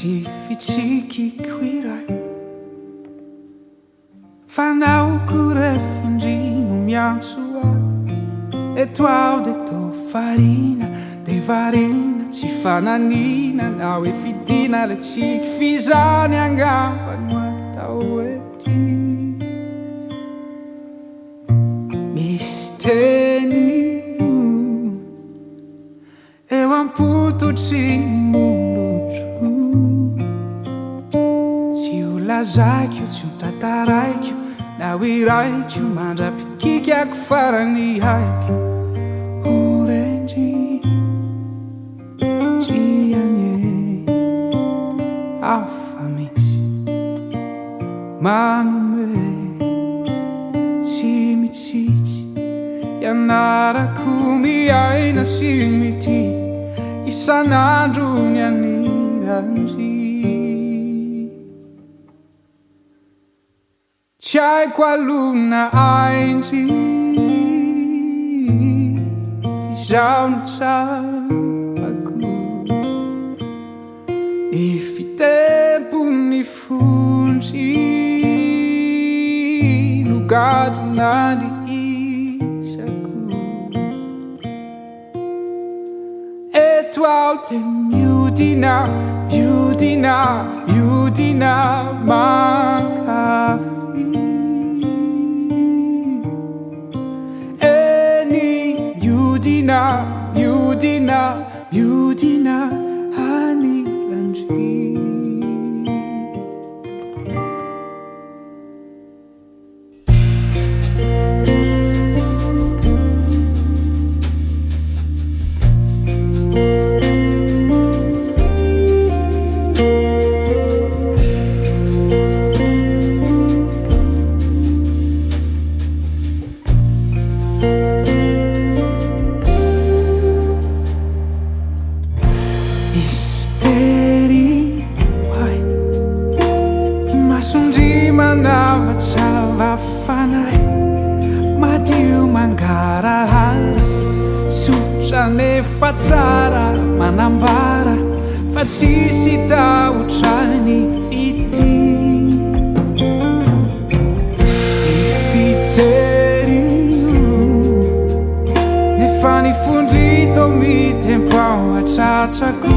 Tsy fitsiky koiray fanaoko rehefa indrino miantso aho eto aho de tô farina de varina tsy fananina na hoe fidina le tsiky fizany angamba no atao hoe ty misy teny eo ampototry ny monotro tsy ho lazaiko tsy ho tataraiko na hoe raiko mandra-pikikako farany haiko horendry triane hafa mihitsy manome tsy mitsitsy ianarako miaina sy mity isan'andro ny anilandry tsy haiko alona aindry fizaho no tsapako ny fitempo ny fondry no gado nany isako eto aho de miodina miodina miodina mankafy miodina miodina anilandry misteri wai masondry manavatsava fanay madio mangarahara sotra nefa tsara manambara fa tsisy tahotrany fity ifitsery nefa ny fondrito mitempo ao atratrako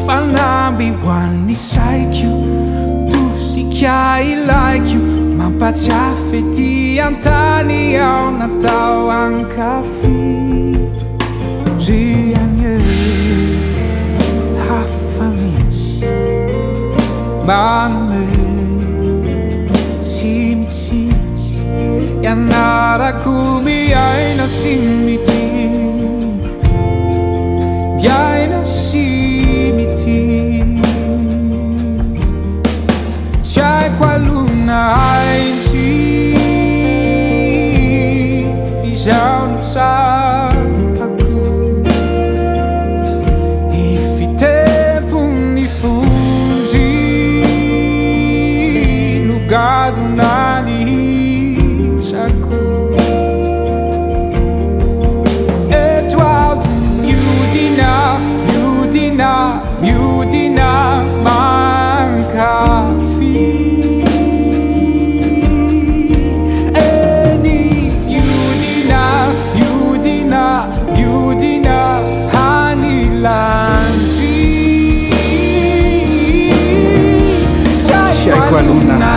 fanamby hoan'ny saiko tosika ilaiko mampatsiafy ety antany ao natao ankafy rianye hafa mihitsy manome tsy mitsitsy ianarako miaina sy mity miaina sy mity tsy haiko alona aindry fizaho no tsapako ny fitempo ny fondry no gado nany isako eto aho de miodina miodina miodina mankafy eny miodina miodina miodina anilandry tsy haiko alona